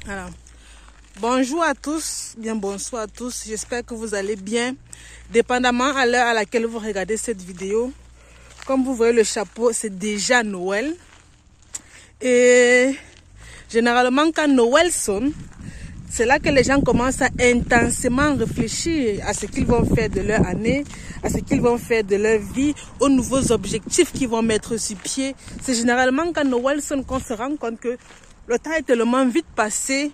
Alors, bonjour à tous, bien bonsoir à tous, j'espère que vous allez bien, dépendamment à l'heure à laquelle vous regardez cette vidéo. Comme vous voyez le chapeau, c'est déjà Noël. Et généralement quand Noël sonne, c'est là que les gens commencent à intensément réfléchir à ce qu'ils vont faire de leur année, à ce qu'ils vont faire de leur vie, aux nouveaux objectifs qu'ils vont mettre sur pied. C'est généralement quand Noël sonne qu'on se rend compte que le temps est tellement vite passé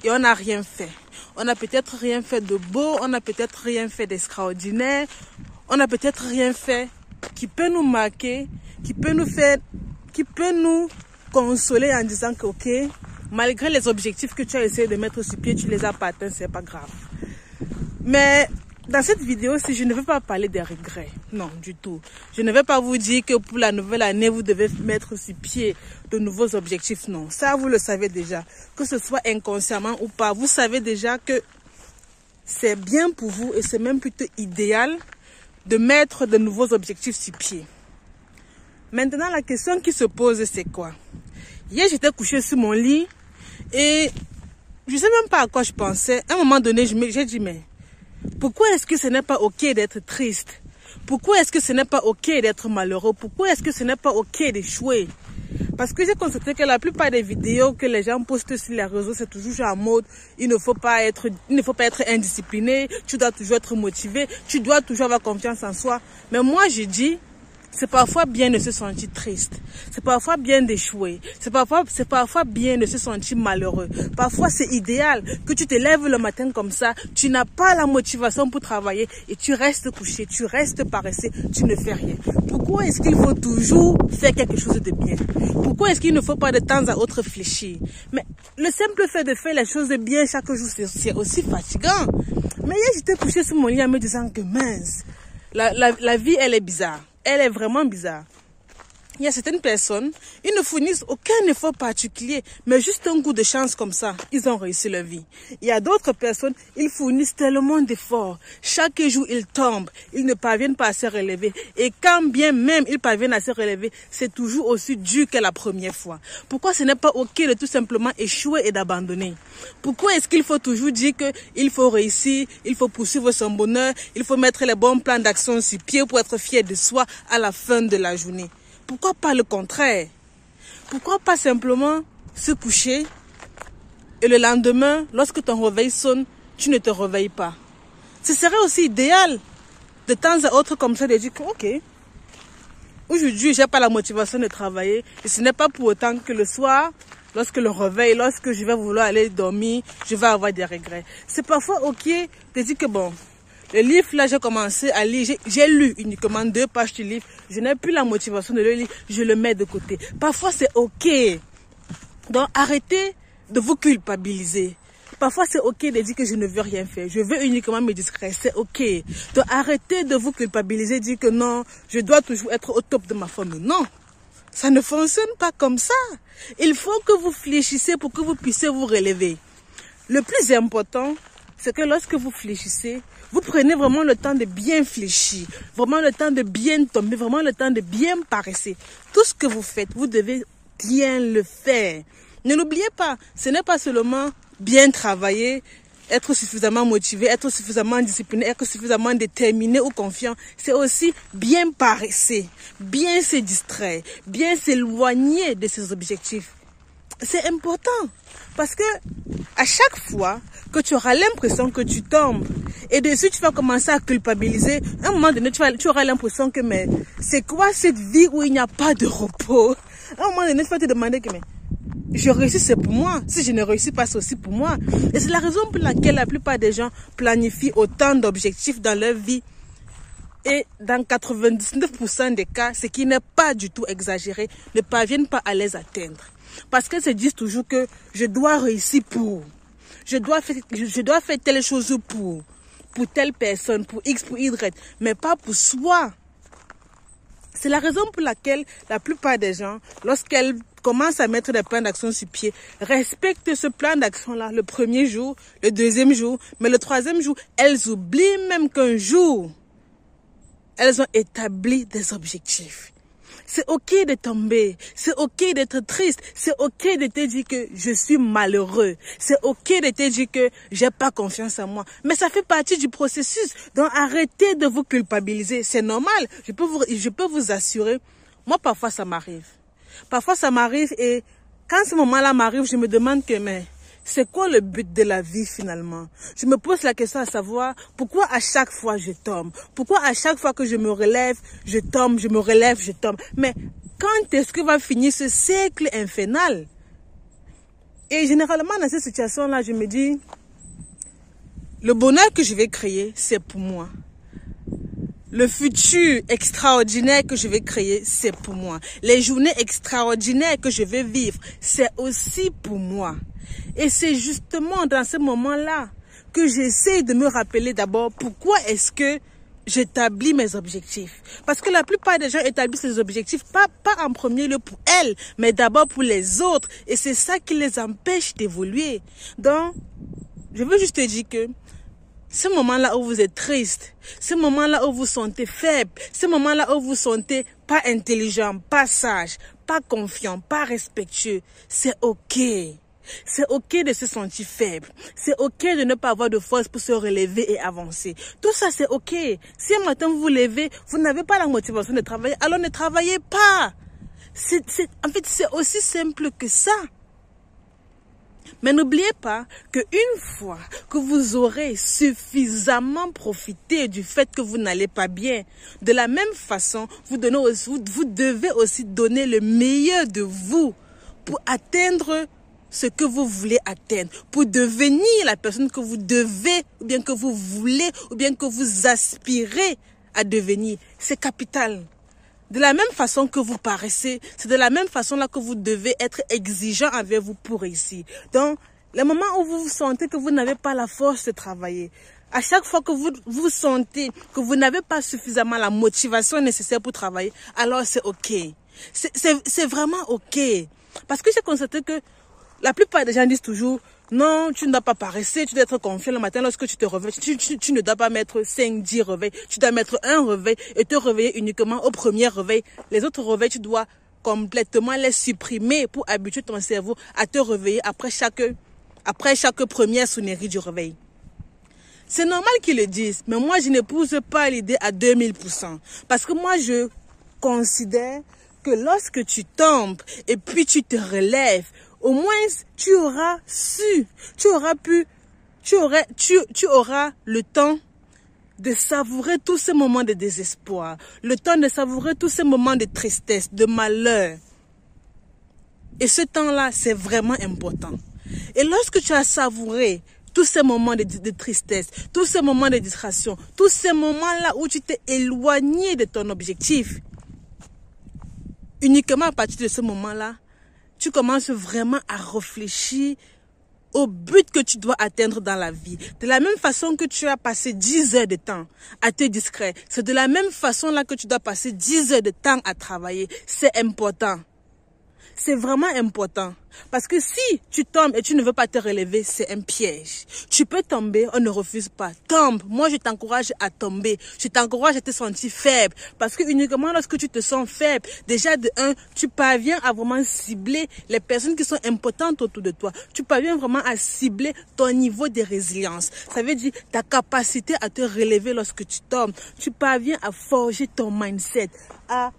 et on n'a rien fait. On n'a peut-être rien fait de beau, on n'a peut-être rien fait d'extraordinaire, on n'a peut-être rien fait qui peut nous marquer, qui peut nous consoler en disant que ok, malgré les objectifs que tu as essayé de mettre sur pied, tu les as pas atteints, c'est pas grave. Mais dans cette vidéo, si je ne veux pas parler des regrets, non du tout. Je ne vais pas vous dire que pour la nouvelle année, vous devez mettre sur pied de nouveaux objectifs, non. Ça, vous le savez déjà. Que ce soit inconsciemment ou pas, vous savez déjà que c'est bien pour vous et c'est même plutôt idéal de mettre de nouveaux objectifs sur pied. Maintenant, la question qui se pose, c'est quoi? Hier, j'étais couchée sur mon lit et je ne sais même pas à quoi je pensais. À un moment donné, j'ai dit, mais pourquoi est-ce que ce n'est pas ok d'être triste? Pourquoi est-ce que ce n'est pas ok d'être malheureux? Pourquoi est-ce que ce n'est pas ok d'échouer? Parce que j'ai constaté que la plupart des vidéos que les gens postent sur les réseaux, c'est toujours en mode il ne faut pas être indiscipliné, tu dois toujours être motivé, tu dois toujours avoir confiance en soi. Mais moi, je dis, c'est parfois bien de se sentir triste. C'est parfois bien d'échouer. C'est parfois bien de se sentir malheureux. Parfois, c'est idéal que tu te lèves le matin comme ça. Tu n'as pas la motivation pour travailler et tu restes couché, tu restes paresseux, tu ne fais rien. Pourquoi est-ce qu'il faut toujours faire quelque chose de bien? Pourquoi est-ce qu'il ne faut pas de temps à autre réfléchir? Mais le simple fait de faire les choses de bien chaque jour, c'est aussi fatigant. Mais hier, j'étais couché sur mon lit en me disant que mince, la vie, elle est bizarre. Elle est vraiment bizarre. Il y a certaines personnes, ils ne fournissent aucun effort particulier, mais juste un coup de chance comme ça, ils ont réussi leur vie. Il y a d'autres personnes, ils fournissent tellement d'efforts. Chaque jour, ils tombent, ils ne parviennent pas à se relever. Et quand bien même ils parviennent à se relever, c'est toujours aussi dur que la première fois. Pourquoi ce n'est pas ok de tout simplement échouer et d'abandonner? Pourquoi est-ce qu'il faut toujours dire qu'il faut réussir, il faut poursuivre son bonheur, il faut mettre les bons plans d'action sur pied pour être fier de soi à la fin de la journée? Pourquoi pas le contraire? Pourquoi pas simplement se coucher et le lendemain, lorsque ton réveil sonne, tu ne te réveilles pas? Ce serait aussi idéal de temps à autre comme ça de dire que ok, aujourd'hui j'ai pas la motivation de travailler et ce n'est pas pour autant que le soir, lorsque le réveil, lorsque je vais vouloir aller dormir, je vais avoir des regrets. C'est parfois ok de dire que bon, le livre, là, j'ai commencé à lire, j'ai lu uniquement 2 pages du livre. Je n'ai plus la motivation de le lire, je le mets de côté. Parfois, c'est ok. Donc, arrêtez de vous culpabiliser. Parfois, c'est ok de dire que je ne veux rien faire. Je veux uniquement me distraire, c'est ok. Donc, arrêtez de vous culpabiliser, dire que non, je dois toujours être au top de ma forme. Non, ça ne fonctionne pas comme ça. Il faut que vous fléchissez pour que vous puissiez vous relever. Le plus important, c'est que lorsque vous fléchissez, vous prenez vraiment le temps de bien fléchir, vraiment le temps de bien tomber, vraiment le temps de bien paresser. Tout ce que vous faites, vous devez bien le faire. Ne l'oubliez pas, ce n'est pas seulement bien travailler, être suffisamment motivé, être suffisamment discipliné, être suffisamment déterminé ou confiant. C'est aussi bien paresser, bien se distraire, bien s'éloigner de ses objectifs. C'est important parce que à chaque fois que tu auras l'impression que tu tombes et dessus tu vas commencer à culpabiliser, à un moment donné tu auras l'impression que mais c'est quoi cette vie où il n'y a pas de repos? À un moment donné tu vas te demander que mais je réussis, c'est pour moi. Si je ne réussis pas, c'est aussi pour moi. Et c'est la raison pour laquelle la plupart des gens planifient autant d'objectifs dans leur vie. Et dans 99% des cas, ce qui n'est pas du tout exagéré, ne parviennent pas à les atteindre. Parce qu'elles se disent toujours que je dois réussir pour, je dois faire telle chose pour telle personne, pour X, pour Y, mais pas pour soi. C'est la raison pour laquelle la plupart des gens, lorsqu'elles commencent à mettre des plans d'action sur pied, respectent ce plan d'action-là le premier jour, le deuxième jour, mais le troisième jour, elles oublient même qu'un jour, elles ont établi des objectifs. C'est ok de tomber, c'est ok d'être triste, c'est ok de te dire que je suis malheureux, c'est ok de te dire que j'ai pas confiance en moi. Mais ça fait partie du processus. Donc arrêtez de vous culpabiliser, c'est normal. Je peux vous assurer, moi parfois ça m'arrive. Parfois ça m'arrive et quand ce moment-là m'arrive, je me demande que mais c'est quoi le but de la vie finalement? Je me pose la question à savoir pourquoi à chaque fois je tombe? Pourquoi à chaque fois que je me relève, je tombe, je me relève, je tombe? Mais quand est-ce que va finir ce cercle infernal? Et généralement dans cette situation-là, je me dis, le bonheur que je vais créer, c'est pour moi. Le futur extraordinaire que je vais créer, c'est pour moi. Les journées extraordinaires que je vais vivre, c'est aussi pour moi. Et c'est justement dans ce moment-là que j'essaie de me rappeler d'abord pourquoi est-ce que j'établis mes objectifs. Parce que la plupart des gens établissent les objectifs pas en premier lieu pour elles, mais d'abord pour les autres. Et c'est ça qui les empêche d'évoluer. Donc, je veux juste te dire que ce moment-là où vous êtes triste, ce moment-là où vous vous sentez faible, ce moment-là où vous vous sentez pas intelligent, pas sage, pas confiant, pas respectueux, c'est ok. C'est ok de se sentir faible. C'est ok de ne pas avoir de force pour se relever et avancer. Tout ça, c'est ok. Si un matin vous vous levez, vous n'avez pas la motivation de travailler, alors ne travaillez pas. En fait, c'est aussi simple que ça. Mais n'oubliez pas qu'une fois que vous aurez suffisamment profité du fait que vous n'allez pas bien, de la même façon, vous devez aussi donner le meilleur de vous pour atteindre ce que vous voulez atteindre, pour devenir la personne que vous devez, ou bien que vous voulez, ou bien que vous aspirez à devenir. C'est capital. De la même façon que vous paraissez, c'est de la même façon là que vous devez être exigeant envers vous pour réussir. Donc, le moment où vous vous sentez que vous n'avez pas la force de travailler, à chaque fois que vous sentez que vous n'avez pas suffisamment la motivation nécessaire pour travailler, alors c'est ok. C'est vraiment ok. Parce que j'ai constaté que la plupart des gens disent toujours, non, tu ne dois pas paresser, tu dois être confiant le matin lorsque tu te réveilles. Tu ne dois pas mettre 5-10 réveils. Tu dois mettre un réveil et te réveiller uniquement au premier réveil. Les autres réveils, tu dois complètement les supprimer pour habituer ton cerveau à te réveiller après chaque première sonnerie du réveil. C'est normal qu'ils le disent, mais moi, je n'épouse pas l'idée à 2000%. Parce que moi, je considère que lorsque tu tombes et puis tu te relèves, au moins, tu auras su, tu auras le temps de savourer tous ces moments de désespoir, le temps de savourer tous ces moments de tristesse, de malheur. Et ce temps-là, c'est vraiment important. Et lorsque tu as savouré tous ces moments de tristesse, tous ces moments de distraction, tous ces moments-là où tu t'es éloigné de ton objectif, uniquement à partir de ce moment-là, tu commences vraiment à réfléchir au but que tu dois atteindre dans la vie. De la même façon que tu as passé 10 heures de temps à te distraire, c'est de la même façon là que tu dois passer 10 heures de temps à travailler. C'est important. C'est vraiment important. Parce que si tu tombes et tu ne veux pas te relever, c'est un piège. Tu peux tomber, on ne refuse pas. Tombe. Moi, je t'encourage à tomber. Je t'encourage à te sentir faible. Parce que uniquement lorsque tu te sens faible, déjà de un, tu parviens à vraiment cibler les personnes qui sont importantes autour de toi. Tu parviens vraiment à cibler ton niveau de résilience. Ça veut dire ta capacité à te relever lorsque tu tombes. Tu parviens à forger ton mindset, à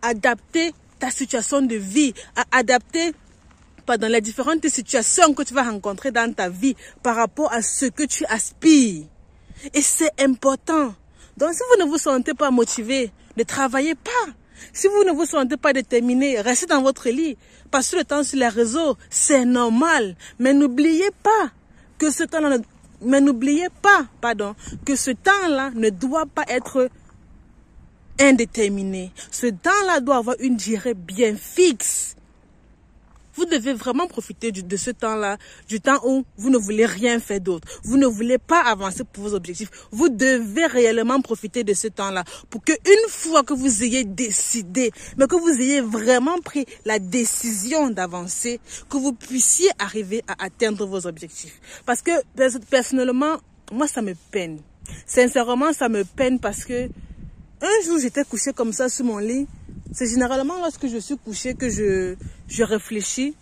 adapter ta situation de vie, à adapter dans les différentes situations que tu vas rencontrer dans ta vie par rapport à ce que tu aspires. Et c'est important. Donc, si vous ne vous sentez pas motivé, ne travaillez pas. Si vous ne vous sentez pas déterminé, restez dans votre lit. Passez le temps sur les réseaux, c'est normal. Mais n'oubliez pas que ce temps-là, que ce temps-là ne doit pas être indéterminé. Ce temps-là doit avoir une durée bien fixe. Vous devez vraiment profiter de ce temps-là, du temps où vous ne voulez rien faire d'autre. Vous ne voulez pas avancer pour vos objectifs. Vous devez réellement profiter de ce temps-là pour qu'une fois que vous ayez décidé, mais que vous ayez vraiment pris la décision d'avancer, que vous puissiez arriver à atteindre vos objectifs. Parce que personnellement, moi ça me peine. Sincèrement, ça me peine parce que un jour, j'étais couchée comme ça sur mon lit. C'est généralement lorsque je suis couchée que je réfléchis.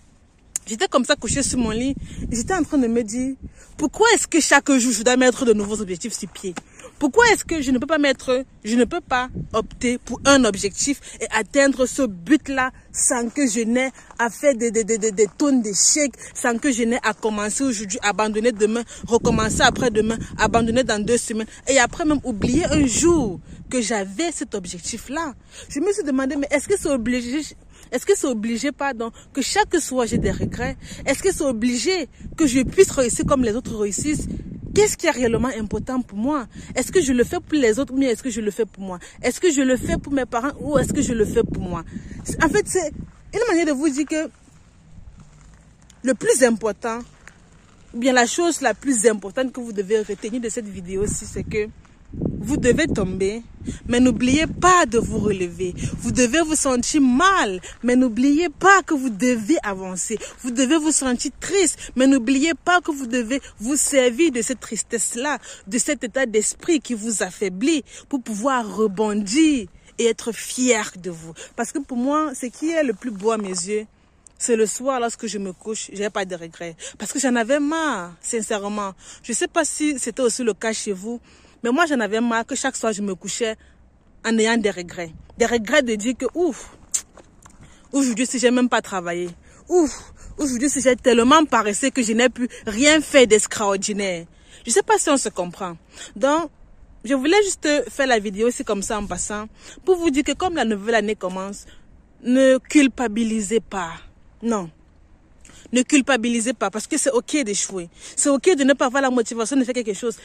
J'étais comme ça couchée sur mon lit. J'étais en train de me dire, pourquoi est-ce que chaque jour je dois mettre de nouveaux objectifs sur pied? Pourquoi est-ce que je ne peux pas opter pour un objectif et atteindre ce but-là sans que je n'ai à faire des tonnes d'échecs, sans que je n'ai à commencer aujourd'hui, abandonner demain, recommencer après-demain, abandonner dans 2 semaines et après même oublier un jour que j'avais cet objectif-là. Je me suis demandé, mais est-ce que c'est obligé? Est-ce que c'est obligé, pardon, que chaque soir j'ai des regrets? Est-ce que c'est obligé que je puisse réussir comme les autres réussissent? Qu'est-ce qui est réellement important pour moi? Est-ce que je le fais pour les autres ou bien est-ce que je le fais pour moi? Est-ce que je le fais pour mes parents ou est-ce que je le fais pour moi? En fait, c'est une manière de vous dire que le plus important, ou bien la chose la plus importante que vous devez retenir de cette vidéo-ci, c'est que vous devez tomber, mais n'oubliez pas de vous relever. Vous devez vous sentir mal, mais n'oubliez pas que vous devez avancer. Vous devez vous sentir triste, mais n'oubliez pas que vous devez vous servir de cette tristesse-là, de cet état d'esprit qui vous affaiblit pour pouvoir rebondir et être fier de vous. Parce que pour moi, ce qui est le plus beau à mes yeux, c'est le soir, lorsque je me couche, je n'ai pas de regrets. Parce que j'en avais marre, sincèrement. Je ne sais pas si c'était aussi le cas chez vous, mais moi, j'en avais marre que chaque soir, je me couchais en ayant des regrets. Des regrets de dire que, ouf, aujourd'hui, si j'ai même pas travaillé. Ouf, aujourd'hui, si j'ai tellement paressé que je n'ai pu rien faire d'extraordinaire. Je ne sais pas si on se comprend. Donc, je voulais juste faire la vidéo aussi comme ça en passant pour vous dire que comme la nouvelle année commence, ne culpabilisez pas. Non. Ne culpabilisez pas parce que c'est ok d'échouer. C'est ok de ne pas avoir la motivation de faire quelque chose.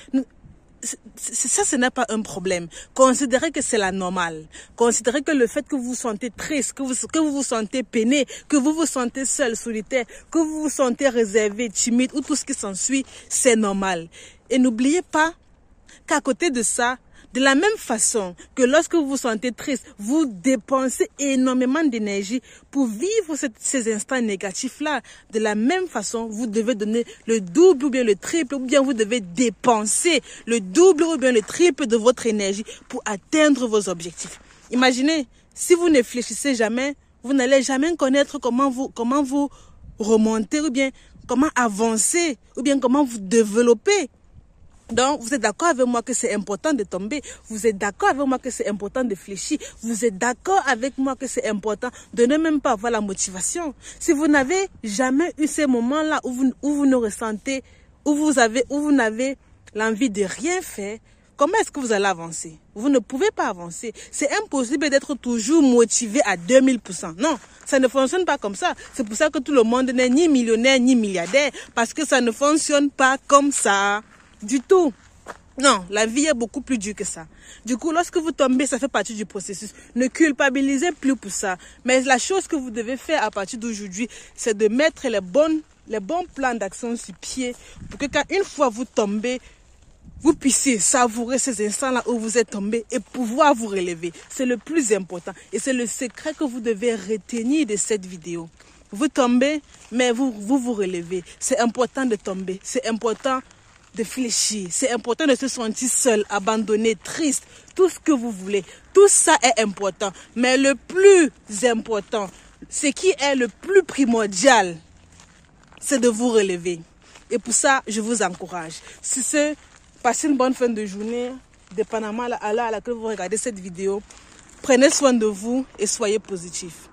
Ça, ce n'est pas un problème. Considérez que c'est la normale. Considérez que le fait que vous vous sentez triste, que vous vous sentez peiné, que vous vous sentez seul, solitaire, que vous vous sentez réservé, timide ou tout ce qui s'ensuit, c'est normal. Et n'oubliez pas qu'à côté de ça, de la même façon que lorsque vous vous sentez triste, vous dépensez énormément d'énergie pour vivre ces instants négatifs-là. De la même façon, vous devez donner le double ou bien le triple, ou bien vous devez dépenser le double ou bien le triple de votre énergie pour atteindre vos objectifs. Imaginez, si vous ne réfléchissez jamais, vous n'allez jamais connaître comment vous remonter ou bien comment avancer ou bien comment vous développer. Donc, vous êtes d'accord avec moi que c'est important de tomber. Vous êtes d'accord avec moi que c'est important de fléchir. Vous êtes d'accord avec moi que c'est important de ne même pas avoir la motivation. Si vous n'avez jamais eu ces moments-là où vous ne ressentez, où vous n'avez l'envie de rien faire, comment est-ce que vous allez avancer? Vous ne pouvez pas avancer. C'est impossible d'être toujours motivé à 2000%. Non, ça ne fonctionne pas comme ça. C'est pour ça que tout le monde n'est ni millionnaire ni milliardaire. Parce que ça ne fonctionne pas comme ça. Du tout. Non, la vie est beaucoup plus dure que ça. Du coup, lorsque vous tombez, ça fait partie du processus. Ne culpabilisez plus pour ça. Mais la chose que vous devez faire à partir d'aujourd'hui, c'est de mettre les bons plans d'action sur pied pour que quand une fois vous tombez, vous puissiez savourer ces instants-là où vous êtes tombé et pouvoir vous relever. C'est le plus important. Et c'est le secret que vous devez retenir de cette vidéo. Vous tombez, mais vous relevez. C'est important de tomber. C'est important de fléchir. C'est important de se sentir seul, abandonné, triste, tout ce que vous voulez. Tout ça est important. Mais le plus important, ce qui est le plus primordial, c'est de vous relever. Et pour ça, je vous encourage. Si c'est passez une bonne fin de journée, dépendamment à l'heure à laquelle vous regardez cette vidéo. Prenez soin de vous et soyez positifs.